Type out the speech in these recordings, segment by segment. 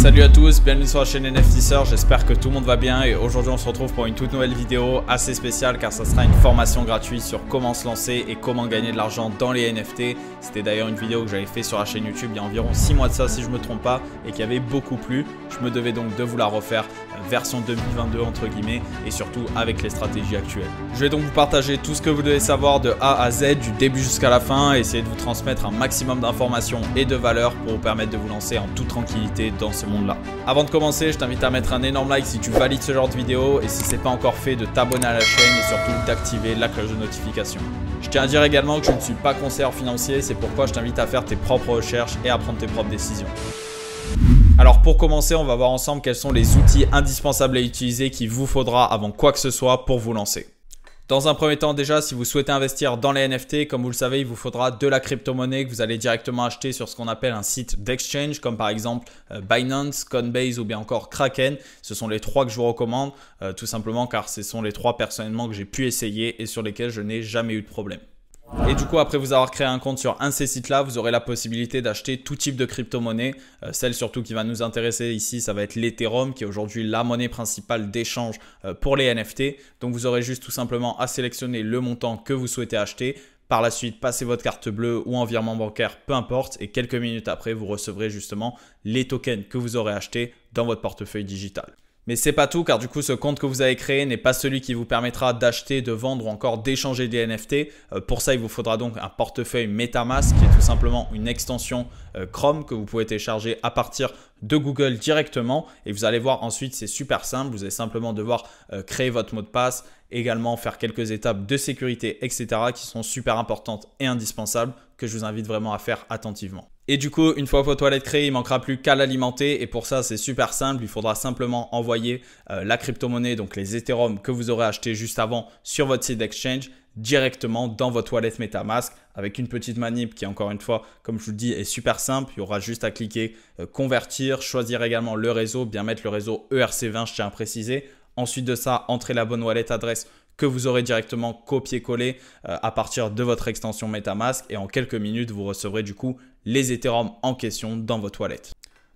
Salut à tous, bienvenue sur la chaîne NFT Search, j'espère que tout le monde va bien et aujourd'hui on se retrouve pour une toute nouvelle vidéo assez spéciale car ça sera une formation gratuite sur comment se lancer et comment gagner de l'argent dans les NFT. C'était d'ailleurs une vidéo que j'avais fait sur la chaîne YouTube il y a environ 6 mois de ça si je ne me trompe pas et qui avait beaucoup plu. Je me devais donc de vous la refaire version 2022 entre guillemets et surtout avec les stratégies actuelles. Je vais donc vous partager tout ce que vous devez savoir de A à Z du début jusqu'à la fin et essayer de vous transmettre un maximum d'informations et de valeurs pour vous permettre de vous lancer en toute tranquillité dans ce monde-là. Avant de commencer, je t'invite à mettre un énorme like si tu valides ce genre de vidéo et si ce n'est pas encore fait, de t'abonner à la chaîne et surtout d'activer la cloche de notification. Je tiens à dire également que je ne suis pas conseiller financier, c'est pourquoi je t'invite à faire tes propres recherches et à prendre tes propres décisions. Alors pour commencer, on va voir ensemble quels sont les outils indispensables à utiliser qu'il vous faudra avant quoi que ce soit pour vous lancer. Dans un premier temps déjà, si vous souhaitez investir dans les NFT, comme vous le savez, il vous faudra de la crypto-monnaie que vous allez directement acheter sur ce qu'on appelle un site d'exchange, comme par exemple Binance, Coinbase ou bien encore Kraken. Ce sont les trois que je vous recommande, tout simplement car ce sont les trois personnellement que j'ai pu essayer et sur lesquels je n'ai jamais eu de problème. Et du coup, après vous avoir créé un compte sur un de ces sites-là, vous aurez la possibilité d'acheter tout type de crypto-monnaie. Celle surtout qui va nous intéresser ici, ça va être l'Ethereum qui est aujourd'hui la monnaie principale d'échange pour les NFT. Donc vous aurez juste tout simplement à sélectionner le montant que vous souhaitez acheter. Par la suite, passez votre carte bleue ou en virement bancaire, peu importe. Et quelques minutes après, vous recevrez justement les tokens que vous aurez achetés dans votre portefeuille digital. Mais c'est pas tout car du coup ce compte que vous avez créé n'est pas celui qui vous permettra d'acheter, de vendre ou encore d'échanger des NFT. Pour ça il vous faudra donc un portefeuille MetaMask qui est tout simplement une extension Chrome que vous pouvez télécharger à partir de Google directement. Et vous allez voir ensuite c'est super simple, vous allez simplement devoir créer votre mot de passe, également faire quelques étapes de sécurité etc. qui sont super importantes et indispensables que je vous invite vraiment à faire attentivement. Et du coup, une fois votre wallet créée, il ne manquera plus qu'à l'alimenter et pour ça, c'est super simple. Il faudra simplement envoyer la crypto-monnaie, donc les Ethereum que vous aurez acheté juste avant sur votre site d'exchange directement dans votre wallet MetaMask avec une petite manip qui encore une fois, comme je vous le dis, est super simple. Il y aura juste à cliquer convertir, choisir également le réseau, bien mettre le réseau ERC20, je tiens à préciser. Ensuite de ça, entrez la bonne wallet adresse que vous aurez directement copié-collé à partir de votre extension MetaMask et en quelques minutes, vous recevrez du coup les Ethereum en question dans votre wallet.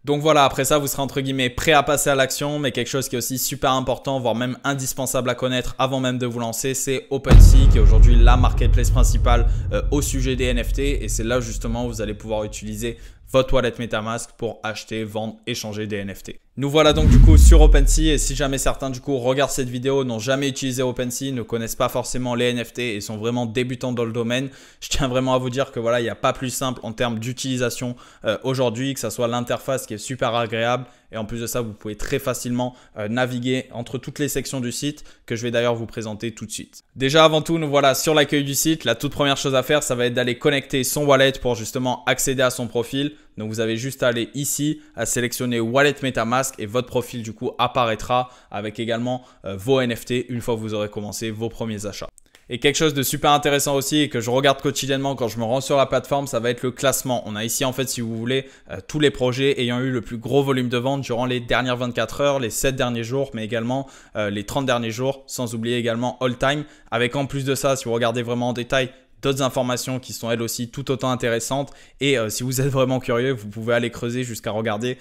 Donc voilà, après ça, vous serez entre guillemets prêt à passer à l'action, mais quelque chose qui est aussi super important, voire même indispensable à connaître avant même de vous lancer, c'est OpenSea qui est aujourd'hui la marketplace principale au sujet des NFT et c'est là justement où vous allez pouvoir utiliser votre wallet MetaMask pour acheter, vendre, échanger des NFT. Nous voilà donc du coup sur OpenSea et si jamais certains du coup regardent cette vidéo, n'ont jamais utilisé OpenSea, ne connaissent pas forcément les NFT et sont vraiment débutants dans le domaine, je tiens vraiment à vous dire que voilà, il n'y a pas plus simple en termes d'utilisation aujourd'hui, que ce soit l'interface qui est super agréable et en plus de ça, vous pouvez très facilement naviguer entre toutes les sections du site que je vais d'ailleurs vous présenter tout de suite. Déjà avant tout, nous voilà sur l'accueil du site. La toute première chose à faire, ça va être d'aller connecter son wallet pour justement accéder à son profil. Donc vous avez juste à aller ici, à sélectionner Wallet MetaMask et votre profil du coup apparaîtra avec également vos NFT une fois que vous aurez commencé vos premiers achats. Et quelque chose de super intéressant aussi et que je regarde quotidiennement quand je me rends sur la plateforme, ça va être le classement. On a ici en fait, si vous voulez, tous les projets ayant eu le plus gros volume de vente durant les dernières 24 heures, les 7 derniers jours, mais également les 30 derniers jours, sans oublier également all time. Avec en plus de ça, si vous regardez vraiment en détail, d'autres informations qui sont elles aussi tout autant intéressantes et si vous êtes vraiment curieux, vous pouvez aller creuser jusqu'à regarder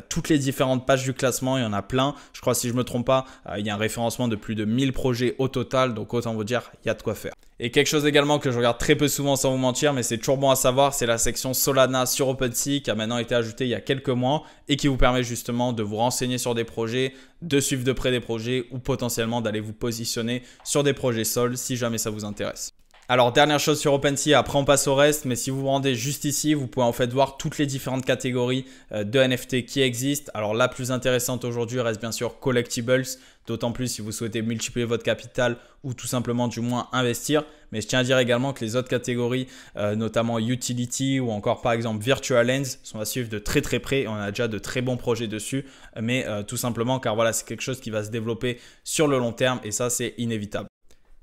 toutes les différentes pages du classement. Il y en a plein. Je crois si je ne me trompe pas, il y a un référencement de plus de 1000 projets au total. Donc autant vous dire, il y a de quoi faire. Et quelque chose également que je regarde très peu souvent sans vous mentir, mais c'est toujours bon à savoir, c'est la section Solana sur OpenSea qui a maintenant été ajoutée il y a quelques mois et qui vous permet justement de vous renseigner sur des projets, de suivre de près des projets ou potentiellement d'aller vous positionner sur des projets Sol si jamais ça vous intéresse. Alors dernière chose sur OpenSea, après on passe au reste, mais si vous vous rendez juste ici, vous pouvez en fait voir toutes les différentes catégories de NFT qui existent. Alors la plus intéressante aujourd'hui reste bien sûr Collectibles, d'autant plus si vous souhaitez multiplier votre capital ou tout simplement du moins investir. Mais je tiens à dire également que les autres catégories, notamment Utility ou encore par exemple Virtual Lens, sont à suivre de très près et on a déjà de très bons projets dessus. Mais tout simplement car voilà, c'est quelque chose qui va se développer sur le long terme et ça c'est inévitable.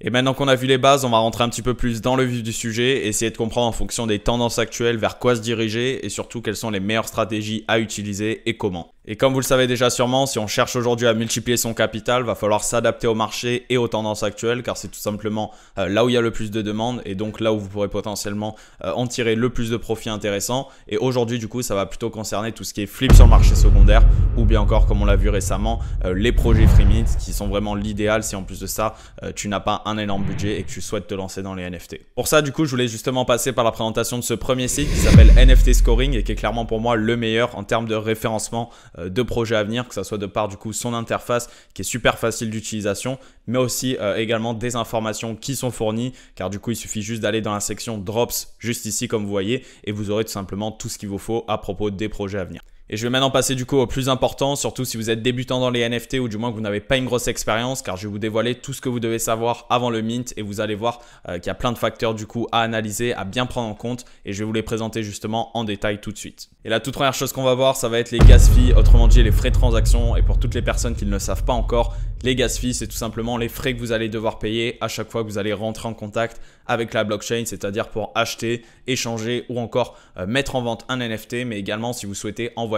Et maintenant qu'on a vu les bases, on va rentrer un petit peu plus dans le vif du sujet, essayer de comprendre en fonction des tendances actuelles vers quoi se diriger et surtout quelles sont les meilleures stratégies à utiliser et comment. Et comme vous le savez déjà sûrement, si on cherche aujourd'hui à multiplier son capital, va falloir s'adapter au marché et aux tendances actuelles car c'est tout simplement là où il y a le plus de demandes et donc là où vous pourrez potentiellement en tirer le plus de profits intéressants. Et aujourd'hui du coup ça va plutôt concerner tout ce qui est flip sur le marché secondaire ou bien encore comme on l'a vu récemment les projets free mint qui sont vraiment l'idéal si en plus de ça tu n'as pas un énorme budget et que tu souhaites te lancer dans les NFT. Pour ça du coup je voulais justement passer par la présentation de ce premier site qui s'appelle NFT Scoring et qui est clairement pour moi le meilleur en termes de référencement de projets à venir, que ça soit de par du coup son interface qui est super facile d'utilisation, mais aussi également des informations qui sont fournies car du coup il suffit juste d'aller dans la section Drops juste ici comme vous voyez et vous aurez tout simplement tout ce qu'il vous faut à propos des projets à venir. Et je vais maintenant passer du coup au plus important, surtout si vous êtes débutant dans les NFT ou du moins que vous n'avez pas une grosse expérience car je vais vous dévoiler tout ce que vous devez savoir avant le mint et vous allez voir qu'il y a plein de facteurs du coup à analyser, à bien prendre en compte et je vais vous les présenter justement en détail tout de suite. Et la toute première chose qu'on va voir, ça va être les gas fees, autrement dit les frais de transaction et pour toutes les personnes qui ne le savent pas encore, les gas fees c'est tout simplement les frais que vous allez devoir payer à chaque fois que vous allez rentrer en contact avec la blockchain, c'est-à-dire pour acheter, échanger ou encore mettre en vente un NFT mais également si vous souhaitez envoyer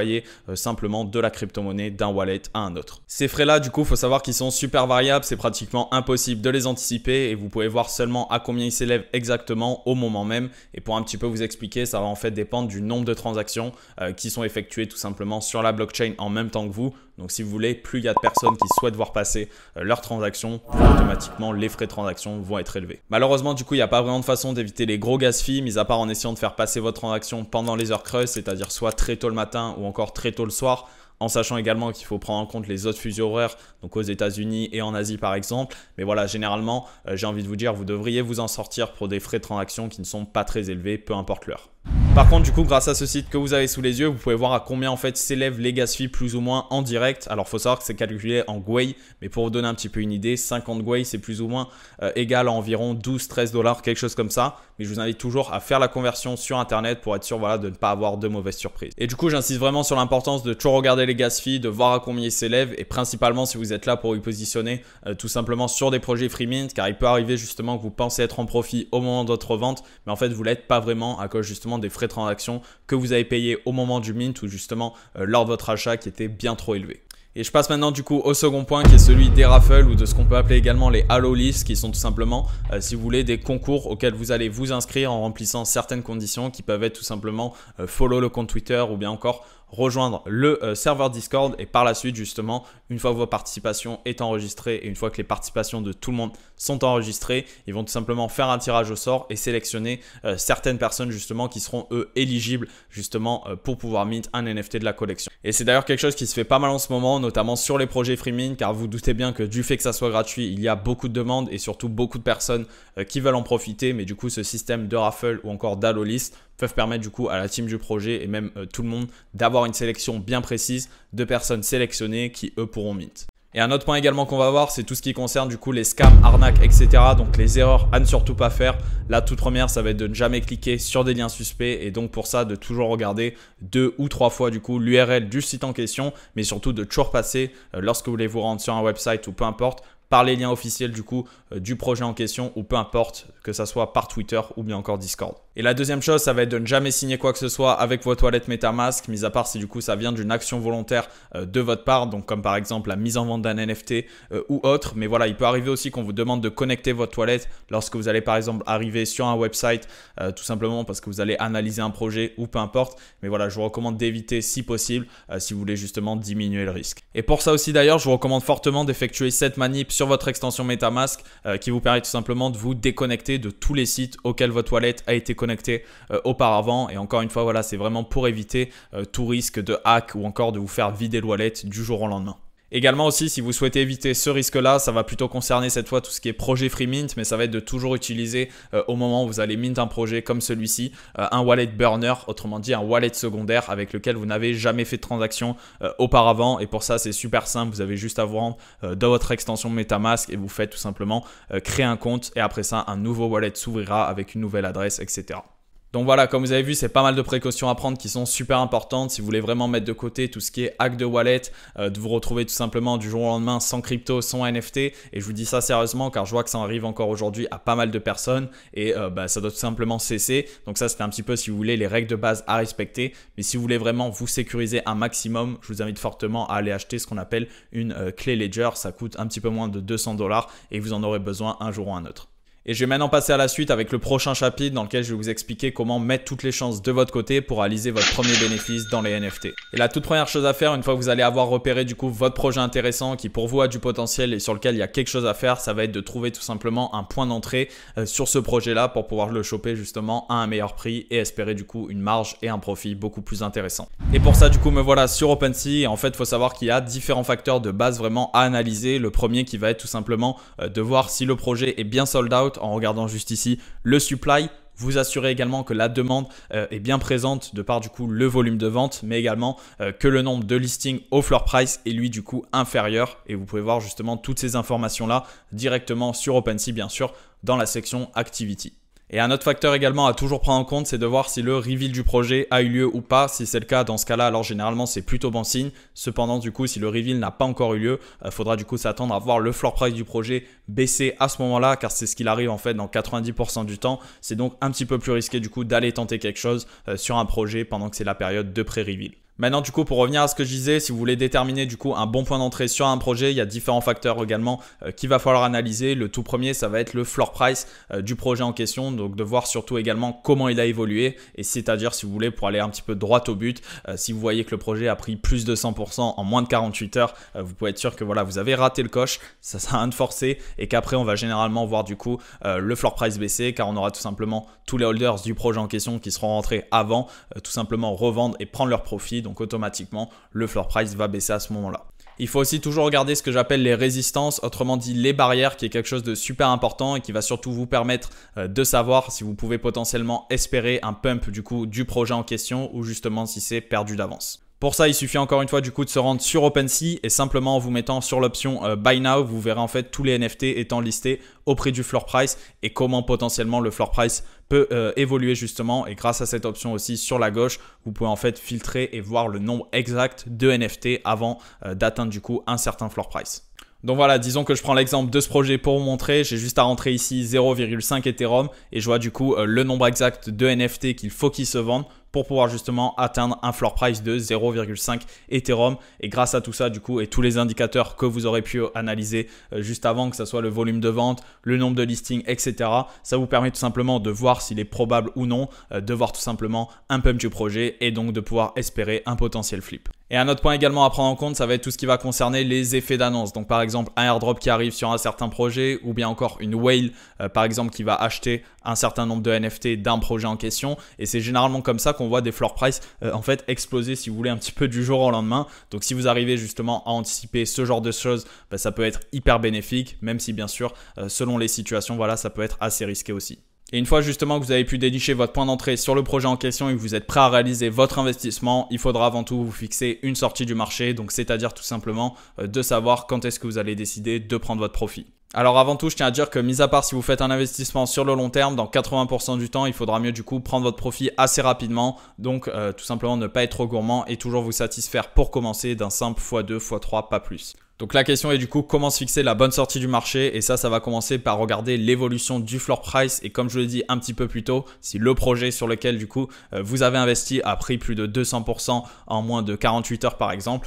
simplement de la crypto-monnaie d'un wallet à un autre. Ces frais-là, du coup, il faut savoir qu'ils sont super variables. C'est pratiquement impossible de les anticiper et vous pouvez voir seulement à combien ils s'élèvent exactement au moment même. Et pour un petit peu vous expliquer, ça va en fait dépendre du nombre de transactions qui sont effectuées tout simplement sur la blockchain en même temps que vous. Donc si vous voulez, plus il y a de personnes qui souhaitent voir passer leurs transactions, plus automatiquement les frais de transaction vont être élevés. Malheureusement, du coup, il n'y a pas vraiment de façon d'éviter les gros gas fees, mis à part en essayant de faire passer votre transaction pendant les heures creuses, c'est-à-dire soit très tôt le matin ou encore très tôt le soir, en sachant également qu'il faut prendre en compte les autres fuseaux horaires, donc aux États-Unis et en Asie par exemple. Mais voilà, généralement, j'ai envie de vous dire, vous devriez vous en sortir pour des frais de transaction qui ne sont pas très élevés, peu importe l'heure. Par contre, du coup, grâce à ce site que vous avez sous les yeux, vous pouvez voir à combien en fait s'élèvent les gas fees plus ou moins en direct. Alors, il faut savoir que c'est calculé en gwei, mais pour vous donner un petit peu une idée, 50 gwei, c'est plus ou moins égal à environ 12-13 $, quelque chose comme ça. Mais je vous invite toujours à faire la conversion sur Internet pour être sûr voilà, de ne pas avoir de mauvaises surprises. Et du coup, j'insiste vraiment sur l'importance de toujours regarder les gas fees, de voir à combien ils s'élèvent et principalement si vous êtes là pour vous positionner tout simplement sur des projets free mint, car il peut arriver justement que vous pensez être en profit au moment de votre vente, mais en fait, vous ne l'êtes pas vraiment à cause justement des frais de transaction que vous avez payé au moment du mint ou justement lors de votre achat qui était bien trop élevé. Et je passe maintenant du coup au second point qui est celui des raffles ou de ce qu'on peut appeler également les halo lists qui sont tout simplement, si vous voulez, des concours auxquels vous allez vous inscrire en remplissant certaines conditions qui peuvent être tout simplement follow le compte Twitter ou bien encore rejoindre le serveur Discord et par la suite justement une fois que vos participations est enregistrées et une fois que les participations de tout le monde sont enregistrées, ils vont tout simplement faire un tirage au sort et sélectionner certaines personnes justement qui seront eux éligibles justement pour pouvoir mint un NFT de la collection. Et c'est d'ailleurs quelque chose qui se fait pas mal en ce moment, notamment sur les projets free mint, car vous doutez bien que du fait que ça soit gratuit, il y a beaucoup de demandes et surtout beaucoup de personnes qui veulent en profiter, mais du coup ce système de raffle ou encore d'halo list peuvent permettre du coup à la team du projet et même tout le monde d'avoir une sélection bien précise de personnes sélectionnées qui eux pourront mint. Et un autre point également qu'on va voir, c'est tout ce qui concerne du coup les scams, arnaques, etc. Donc les erreurs à ne surtout pas faire. La toute première, ça va être de ne jamais cliquer sur des liens suspects et donc pour ça de toujours regarder 2 ou 3 fois du coup l'URL du site en question, mais surtout de toujours passer lorsque vous voulez vous rendre sur un website ou peu importe, par les liens officiels du coup du projet en question ou peu importe que ça soit par Twitter ou bien encore Discord. Et la deuxième chose, ça va être de ne jamais signer quoi que ce soit avec votre wallet MetaMask, mis à part si du coup ça vient d'une action volontaire de votre part, donc comme par exemple la mise en vente d'un NFT ou autre. Mais voilà, il peut arriver aussi qu'on vous demande de connecter votre wallet lorsque vous allez par exemple arriver sur un website, tout simplement parce que vous allez analyser un projet ou peu importe. Mais voilà, je vous recommande d'éviter si possible si vous voulez justement diminuer le risque. Et pour ça aussi d'ailleurs, je vous recommande fortement d'effectuer cette manip sur votre extension MetaMask qui vous permet tout simplement de vous déconnecter de tous les sites auxquels votre wallet a été connecté auparavant. Et encore une fois, voilà, c'est vraiment pour éviter tout risque de hack ou encore de vous faire vider le wallet du jour au lendemain. Également aussi, si vous souhaitez éviter ce risque-là, ça va plutôt concerner cette fois tout ce qui est projet free mint, mais ça va être de toujours utiliser au moment où vous allez mint un projet comme celui-ci, un wallet burner, autrement dit un wallet secondaire avec lequel vous n'avez jamais fait de transaction auparavant. Et pour ça, c'est super simple, vous avez juste à vous rendre dans votre extension MetaMask et vous faites tout simplement créer un compte et après ça, un nouveau wallet s'ouvrira avec une nouvelle adresse, etc. Donc voilà, comme vous avez vu, c'est pas mal de précautions à prendre qui sont super importantes. Si vous voulez vraiment mettre de côté tout ce qui est hack de wallet, de vous retrouver tout simplement du jour au lendemain sans crypto, sans NFT. Et je vous dis ça sérieusement car je vois que ça arrive encore aujourd'hui à pas mal de personnes et ça doit tout simplement cesser. Donc ça, c'était un petit peu, si vous voulez, les règles de base à respecter. Mais si vous voulez vraiment vous sécuriser un maximum, je vous invite fortement à aller acheter ce qu'on appelle une clé Ledger. Ça coûte un petit peu moins de 200 $ et vous en aurez besoin un jour ou un autre. Et je vais maintenant passer à la suite avec le prochain chapitre dans lequel je vais vous expliquer comment mettre toutes les chances de votre côté pour réaliser votre premier bénéfice dans les NFT. Et la toute première chose à faire, une fois que vous allez avoir repéré du coup votre projet intéressant qui pour vous a du potentiel et sur lequel il y a quelque chose à faire, ça va être de trouver tout simplement un point d'entrée sur ce projet-là pour pouvoir le choper justement à un meilleur prix et espérer du coup une marge et un profit beaucoup plus intéressant. Et pour ça du coup me voilà sur OpenSea et en fait il faut savoir qu'il y a différents facteurs de base vraiment à analyser. Le premier qui va être tout simplement de voir si le projet est bien sold out en regardant juste ici le supply. Vous assurez également que la demande est bien présente de par du coup le volume de vente, mais également que le nombre de listings au floor price est lui du coup inférieur. Et vous pouvez voir justement toutes ces informations là directement sur OpenSea bien sûr dans la section Activity. Et un autre facteur également à toujours prendre en compte, c'est de voir si le reveal du projet a eu lieu ou pas. Si c'est le cas, dans ce cas-là, alors généralement c'est plutôt bon signe. Cependant, du coup, si le reveal n'a pas encore eu lieu, il faudra du coup s'attendre à voir le floor price du projet baisser à ce moment-là, car c'est ce qu'il arrive en fait dans 90% du temps. C'est donc un petit peu plus risqué du coup d'aller tenter quelque chose sur un projet pendant que c'est la période de pré-reveal. Maintenant, du coup, pour revenir à ce que je disais, si vous voulez déterminer du coup un bon point d'entrée sur un projet, il y a différents facteurs également qu'il va falloir analyser. Le tout premier, ça va être le floor price du projet en question, donc de voir surtout également comment il a évolué. Et c'est-à-dire, si vous voulez, pour aller un petit peu droit au but, si vous voyez que le projet a pris plus de 100% en moins de 48 heures, vous pouvez être sûr que voilà, vous avez raté le coche, ça sert à rien de forcer et qu'après, on va généralement voir du coup le floor price baisser car on aura tout simplement tous les holders du projet en question qui seront rentrés avant, tout simplement revendre et prendre leur profit. Donc automatiquement, le floor price va baisser à ce moment-là. Il faut aussi toujours regarder ce que j'appelle les résistances, autrement dit les barrières, qui est quelque chose de super important et qui va surtout vous permettre de savoir si vous pouvez potentiellement espérer un pump du coup du projet en question ou justement si c'est perdu d'avance. Pour ça, il suffit encore une fois du coup de se rendre sur OpenSea et simplement en vous mettant sur l'option Buy Now, vous verrez en fait tous les NFT étant listés au prix du floor price et comment potentiellement le floor price peut évoluer justement. Et grâce à cette option aussi sur la gauche, vous pouvez en fait filtrer et voir le nombre exact de NFT avant d'atteindre du coup un certain floor price. Donc voilà, disons que je prends l'exemple de ce projet pour vous montrer. J'ai juste à rentrer ici 0,5 Ethereum et je vois du coup le nombre exact de NFT qu'il faut qu'ils se vendent pour pouvoir justement atteindre un floor price de 0,5 Ethereum. Et grâce à tout ça du coup et tous les indicateurs que vous aurez pu analyser juste avant, que ce soit le volume de vente, le nombre de listings, etc. Ça vous permet tout simplement de voir s'il est probable ou non de voir tout simplement un pump du projet et donc de pouvoir espérer un potentiel flip. Et un autre point également à prendre en compte, ça va être tout ce qui va concerner les effets d'annonce. Donc par exemple un airdrop qui arrive sur un certain projet ou bien encore une whale par exemple qui va acheter un certain nombre de NFT d'un projet en question. Et c'est généralement comme ça qu'on voit des floor price en fait exploser si vous voulez un petit peu du jour au lendemain. Donc si vous arrivez justement à anticiper ce genre de choses, ça peut être hyper bénéfique, même si bien sûr selon les situations, voilà, ça peut être assez risqué aussi. Et une fois justement que vous avez pu dénicher votre point d'entrée sur le projet en question et que vous êtes prêt à réaliser votre investissement, il faudra avant tout vous fixer une sortie du marché, donc c'est-à-dire tout simplement de savoir quand est-ce que vous allez décider de prendre votre profit. Alors avant tout, je tiens à dire que mis à part si vous faites un investissement sur le long terme, dans 80% du temps, il faudra mieux du coup prendre votre profit assez rapidement. Donc tout simplement ne pas être trop gourmand et toujours vous satisfaire pour commencer d'un simple x2, x3, pas plus. Donc la question est du coup comment se fixer la bonne sortie du marché et ça va commencer par regarder l'évolution du floor price et comme je l'ai dit un petit peu plus tôt, si le projet sur lequel du coup vous avez investi a pris plus de 200% en moins de 48 heures par exemple,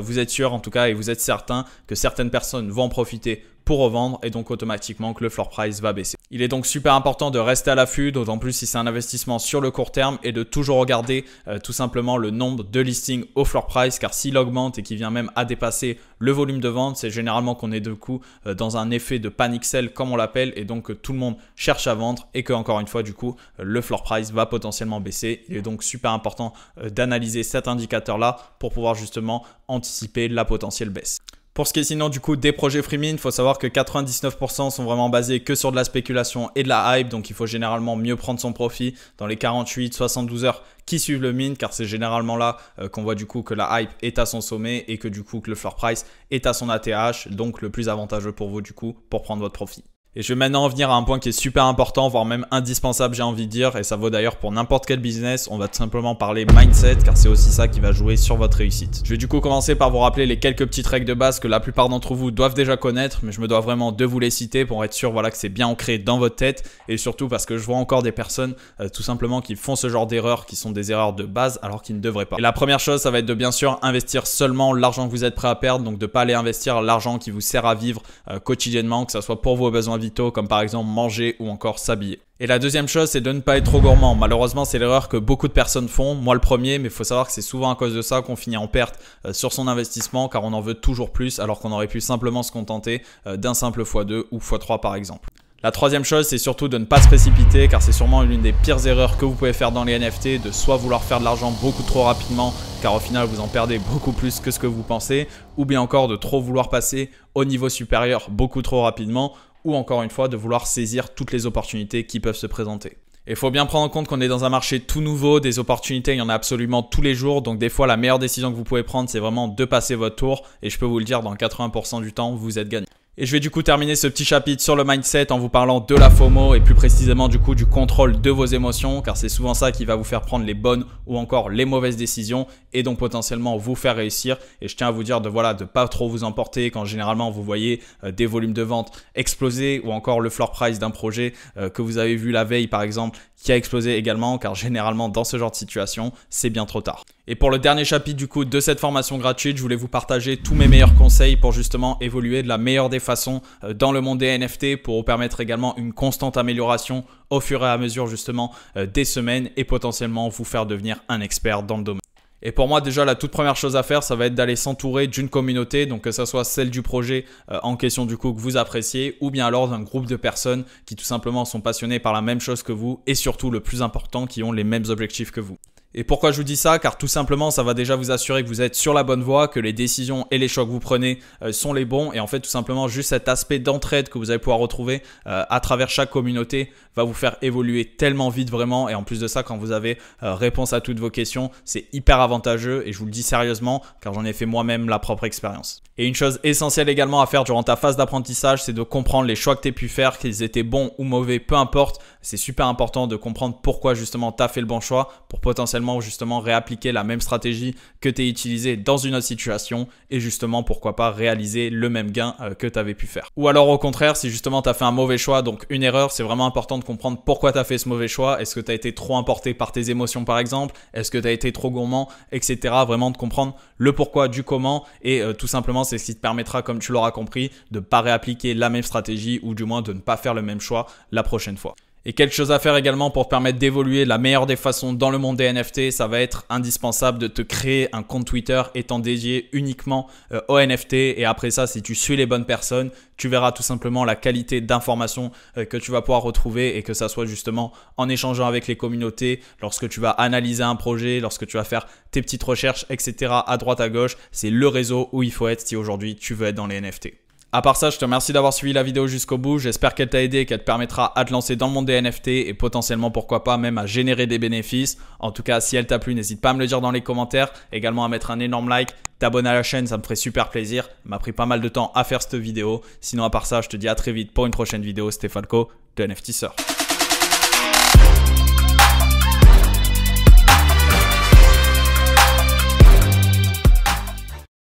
vous êtes sûr en tout cas et vous êtes certain que certaines personnes vont en profiter pour revendre et donc automatiquement que le floor price va baisser. Il est donc super important de rester à l'affût, d'autant plus si c'est un investissement sur le court terme et de toujours regarder tout simplement le nombre de listings au floor price car s'il augmente et qu'il vient même à dépasser le volume de vente, c'est généralement qu'on est de coup dans un effet de panic sell comme on l'appelle et donc que tout le monde cherche à vendre et que encore une fois du coup le floor price va potentiellement baisser. Il est donc super important d'analyser cet indicateur là pour pouvoir justement anticiper la potentielle baisse. Pour ce qui est sinon du coup des projets free mint, il faut savoir que 99% sont vraiment basés que sur de la spéculation et de la hype. Donc il faut généralement mieux prendre son profit dans les 48-72 heures qui suivent le mint car c'est généralement là qu'on voit du coup que la hype est à son sommet et que du coup que le floor price est à son ATH, donc le plus avantageux pour vous du coup pour prendre votre profit. Et je vais maintenant en venir à un point qui est super important, voire même indispensable, j'ai envie de dire, et ça vaut d'ailleurs pour n'importe quel business. On va tout simplement parler mindset, car c'est aussi ça qui va jouer sur votre réussite. Je vais du coup commencer par vous rappeler les quelques petites règles de base que la plupart d'entre vous doivent déjà connaître, mais je me dois vraiment de vous les citer pour être sûr que c'est bien ancré dans votre tête, et surtout parce que je vois encore des personnes tout simplement qui font ce genre d'erreurs, qui sont des erreurs de base alors qu'ils ne devraient pas. Et la première chose, ça va être de bien sûr investir seulement l'argent que vous êtes prêt à perdre, donc de ne pas aller investir l'argent qui vous sert à vivre quotidiennement, que ce soit pour vos besoins vitaux comme par exemple manger ou encore s'habiller. Et la deuxième chose, c'est de ne pas être trop gourmand. Malheureusement, c'est l'erreur que beaucoup de personnes font, moi le premier, mais il faut savoir que c'est souvent à cause de ça qu'on finit en perte sur son investissement, car on en veut toujours plus alors qu'on aurait pu simplement se contenter d'un simple x2 ou x3 par exemple. La troisième chose, c'est surtout de ne pas se précipiter, car c'est sûrement l'une des pires erreurs que vous pouvez faire dans les NFT, de soit vouloir faire de l'argent beaucoup trop rapidement, car au final vous en perdez beaucoup plus que ce que vous pensez, ou bien encore de trop vouloir passer au niveau supérieur beaucoup trop rapidement, ou encore une fois de vouloir saisir toutes les opportunités qui peuvent se présenter. Il faut bien prendre en compte qu'on est dans un marché tout nouveau, des opportunités, il y en a absolument tous les jours. Donc des fois, la meilleure décision que vous pouvez prendre, c'est vraiment de passer votre tour. Et je peux vous le dire, dans 80% du temps, vous êtes gagnant. Et je vais du coup terminer ce petit chapitre sur le mindset en vous parlant de la FOMO et plus précisément du coup du contrôle de vos émotions, car c'est souvent ça qui va vous faire prendre les bonnes ou encore les mauvaises décisions et donc potentiellement vous faire réussir. Et je tiens à vous dire de pas trop vous emporter quand généralement vous voyez des volumes de vente exploser ou encore le floor price d'un projet que vous avez vu la veille par exemple qui a explosé également, car généralement dans ce genre de situation, c'est bien trop tard. Et pour le dernier chapitre du coup de cette formation gratuite, je voulais vous partager tous mes meilleurs conseils pour justement évoluer de la meilleure des façons dans le monde des NFT, pour vous permettre également une constante amélioration au fur et à mesure justement des semaines et potentiellement vous faire devenir un expert dans le domaine. Et pour moi, déjà, la toute première chose à faire, ça va être d'aller s'entourer d'une communauté, donc que ce soit celle du projet en question du coup que vous appréciez, ou bien alors d'un groupe de personnes qui tout simplement sont passionnées par la même chose que vous et surtout le plus important, qui ont les mêmes objectifs que vous. Et pourquoi je vous dis ça? Car tout simplement, ça va déjà vous assurer que vous êtes sur la bonne voie, que les décisions et les choix que vous prenez sont les bons. Et en fait, tout simplement, juste cet aspect d'entraide que vous allez pouvoir retrouver à travers chaque communauté va vous faire évoluer tellement vite vraiment. Et en plus de ça, quand vous avez réponse à toutes vos questions, c'est hyper avantageux. Et je vous le dis sérieusement, car j'en ai fait moi-même la propre expérience. Et une chose essentielle également à faire durant ta phase d'apprentissage, c'est de comprendre les choix que tu as pu faire, qu'ils étaient bons ou mauvais, peu importe. C'est super important de comprendre pourquoi justement tu as fait le bon choix pour potentiellement justement réappliquer la même stratégie que tu as utilisée dans une autre situation et justement pourquoi pas réaliser le même gain que tu avais pu faire. Ou alors au contraire, si justement tu as fait un mauvais choix, donc une erreur, c'est vraiment important de comprendre pourquoi tu as fait ce mauvais choix. Est-ce que tu as été trop emporté par tes émotions par exemple? Est-ce que tu as été trop gourmand, etc. Vraiment de comprendre le pourquoi du comment et tout simplement c'est ce qui te permettra, comme tu l'auras compris, de ne pas réappliquer la même stratégie ou du moins de ne pas faire le même choix la prochaine fois. Et quelque chose à faire également pour te permettre d'évoluer la meilleure des façons dans le monde des NFT, ça va être indispensable de te créer un compte Twitter étant dédié uniquement aux NFT. Et après ça, si tu suis les bonnes personnes, tu verras tout simplement la qualité d'informations que tu vas pouvoir retrouver et que ça soit justement en échangeant avec les communautés, lorsque tu vas analyser un projet, lorsque tu vas faire tes petites recherches, etc. à droite à gauche. C'est le réseau où il faut être si aujourd'hui tu veux être dans les NFT. À part ça, je te remercie d'avoir suivi la vidéo jusqu'au bout. J'espère qu'elle t'a aidé et qu'elle te permettra à te lancer dans le monde des NFT et potentiellement, pourquoi pas, même à générer des bénéfices. En tout cas, si elle t'a plu, n'hésite pas à me le dire dans les commentaires. Également à mettre un énorme like, t'abonner à la chaîne, ça me ferait super plaisir. Ça m'a pris pas mal de temps à faire cette vidéo. Sinon, à part ça, je te dis à très vite pour une prochaine vidéo. C'était Falco de NFTisseur.